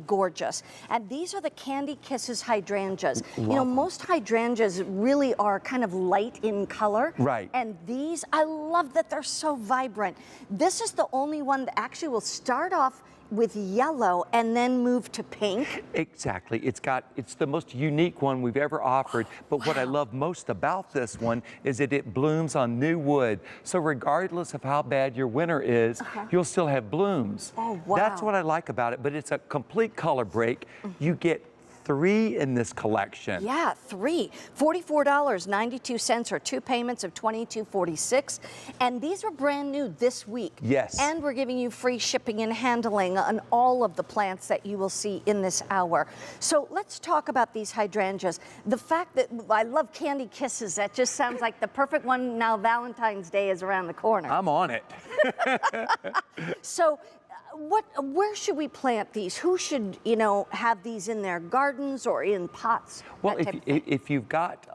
gorgeous. And these are the Candy Kisses hydrangeas. Love you know, them. most hydrangeas really are kind of light in color. Right. And these, I love that they're so vibrant. This is the only one that actually will start off with yellow and then move to pink. Exactly. It's the most unique one we've ever offered. But what I love most about this one is that it blooms on new wood. So regardless of how bad your winter is, you'll still have blooms. Oh, wow. That's what I like about it. But it's a complete color break. You get 3 in this collection. Yeah, 3. $44.92 or 2 payments of $22.46. And these are brand new this week. Yes. And we're giving you free shipping and handling on all of the plants that you will see in this hour. So let's talk about these hydrangeas. The fact that I love Candy Kisses, that just sounds like the perfect one now Valentine's Day is around the corner. I'm on it. So where should we plant these? Who should, you know, have these in their gardens or in pots? Well, if you've got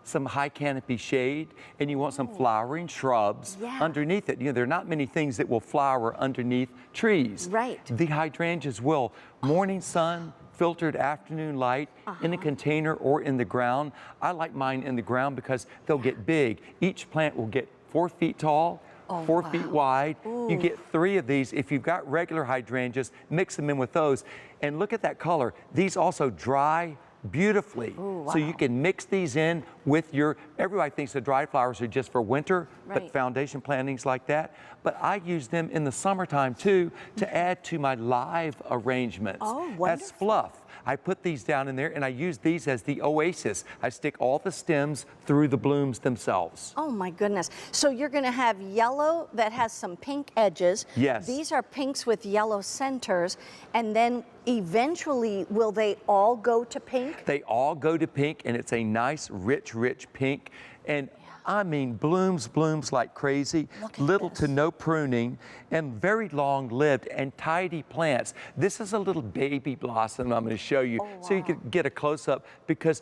some high canopy shade and you want some flowering shrubs underneath it, you know, there are not many things that will flower underneath trees. Right. The hydrangeas will. Morning sun, filtered afternoon light in a container or in the ground. I like mine in the ground because they'll get big. Each plant will get 4 feet tall. 4 feet wide. You get 3 of these. If you've got regular hydrangeas, mix them in with those. And look at that color. These also dry beautifully. So you can mix these in with your, everybody thinks the dried flowers are just for winter, but foundation plantings like that. But I use them in the summertime too to add to my live arrangements as fluff. I put these down in there and I use these as the oasis. I stick all the stems through the blooms themselves. Oh my goodness. So you're going to have yellow that has some pink edges. Yes. These are pinks with yellow centers. And then eventually, will they all go to pink? They all go to pink, and it's a nice, rich pink. And I mean, blooms like crazy, little to no pruning, and very long-lived and tidy plants. This is a little baby blossom I'm going to show you so you can get a close-up, because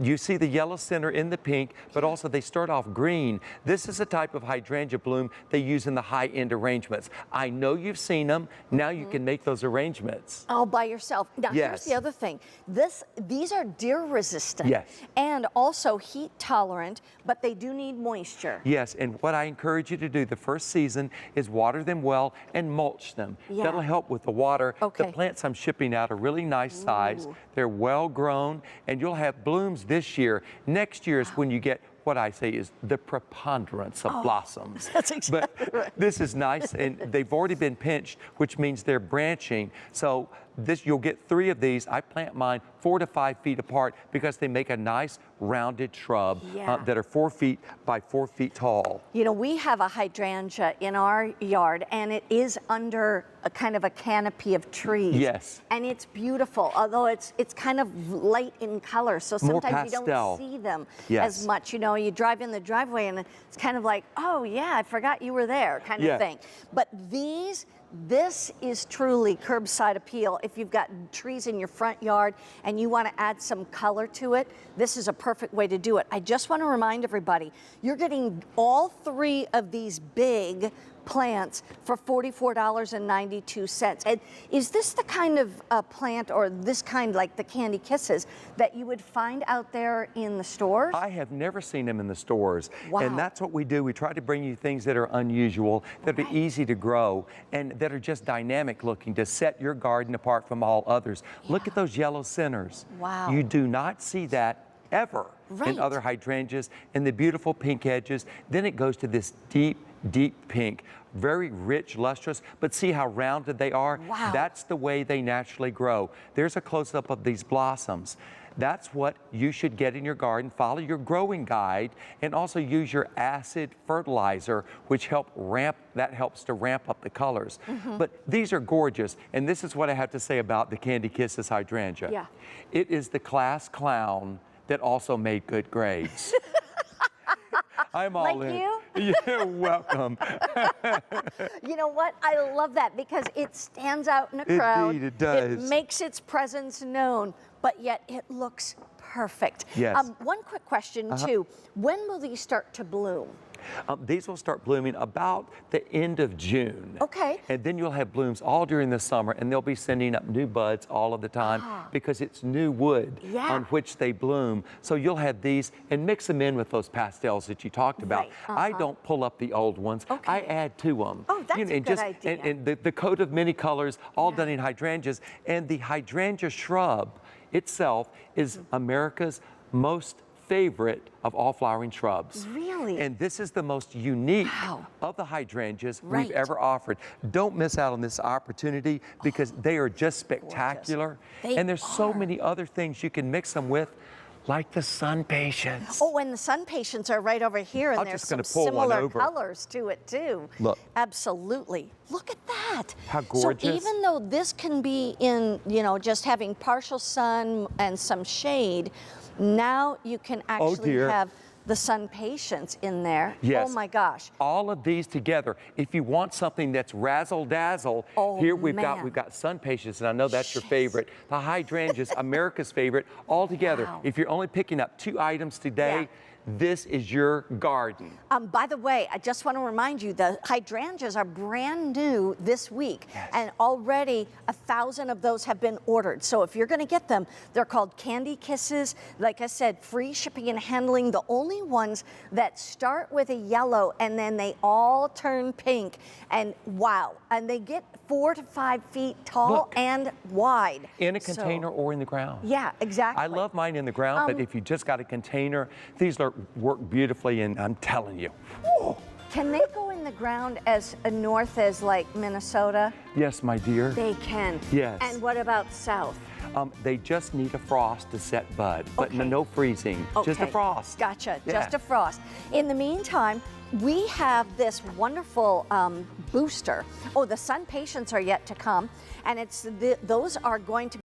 you see the yellow center in the pink, but also they start off green. This is a type of hydrangea bloom they use in the high-end arrangements. I know you've seen them. Now you can make those arrangements. All by yourself. Now, here's the other thing. These are deer resistant and also heat tolerant, but they do need moisture. Yes, and what I encourage you to do the first season is water them well and mulch them. That'll help with the water. The plants I'm shipping out are really nice size. They're well grown, and you'll have blooms this year. Next year is when you get what I say is the preponderance of blossoms. That's exactly right. This is nice, and they've already been pinched, which means they're branching. So you'll get 3 of these. I plant mine 4 to 5 feet apart because they make a nice rounded shrub that are 4 feet by 4 feet tall. You know, we have a hydrangea in our yard, and it is under a kind of a canopy of trees. Yes. And it's beautiful, although it's kind of light in color, so sometimes you don't see them as much. You know, you drive in the driveway and it's kind of like, oh yeah, I forgot you were there, kind of thing. But this is truly curbside appeal. If you've got trees in your front yard and you want to add some color to it, this is a perfect way to do it. I just want to remind everybody, you're getting all 3 of these big plants for $44.92. And is this the kind of plant, or this kind like the Candy Kisses, that you would find out there in the stores? I have never seen them in the stores. And that's what we do. We try to bring you things that are unusual, that are easy to grow, and that are just dynamic looking to set your garden apart from all others. Look at those yellow centers. You do not see that ever in other hydrangeas, and the beautiful pink edges. Then it goes to this deep pink, very rich, lustrous, but see how rounded they are? That's the way they naturally grow. There's a close-up of these blossoms. That's what you should get in your garden. Follow your growing guide, and also use your acid fertilizer, which helps to ramp up the colors. But these are gorgeous, and this is what I have to say about the Candy Kisses hydrangea. It is the class clown that also made good grades. I'm all in. You? You're welcome. You know what? I love that because it stands out in a crowd. Indeed, it does. It makes its presence known, but yet it looks perfect. Yes. One quick question too. When will these start to bloom? These will start blooming about the end of June. Okay. And then you'll have blooms all during the summer, and they'll be sending up new buds all of the time because it's new wood on which they bloom. So you'll have these and mix them in with those pastels that you talked about. I don't pull up the old ones. I add to them. Oh, that's a good idea. And the coat of many colors, all done in hydrangeas. And the hydrangea shrub itself is America's most favorite of all flowering shrubs. Really? And this is the most unique of the hydrangeas we've ever offered. Don't miss out on this opportunity because they are just spectacular. And there's so many other things you can mix them with, like the sun patience. Oh, and the sun patience are right over here, and there's some similar colors to it too. Look. Absolutely. Look at that. How gorgeous. So even though this can be in, you know, just having partial sun and some shade, now you can actually have the sun patience in there. Yes. Oh my gosh. All of these together. If you want something that's razzle dazzle, here we've got sun patience, and I know that's your favorite. The hydrangeas, America's favorite, all together. If you're only picking up 2 items today, this is your garden. By the way, I just want to remind you, the hydrangeas are brand new this week, and already 1,000 of those have been ordered. So if you're going to get them, they're called Candy Kisses. Like I said, free shipping and handling. The only ones that start with a yellow and then they all turn pink, and wow, and they get 4 to 5 feet tall and wide. In a container or in the ground. Yeah, exactly. I love mine in the ground, but if you just got a container, these work beautifully, and I'm telling you. Whoa. Can they go in the ground as north as like Minnesota? Yes, my dear. They can. Yes. And what about south? They just need a frost to set bud, but no freezing, just a frost. Gotcha, just a frost. In the meantime, we have this wonderful booster. Oh, the sun patience are yet to come, and those are going to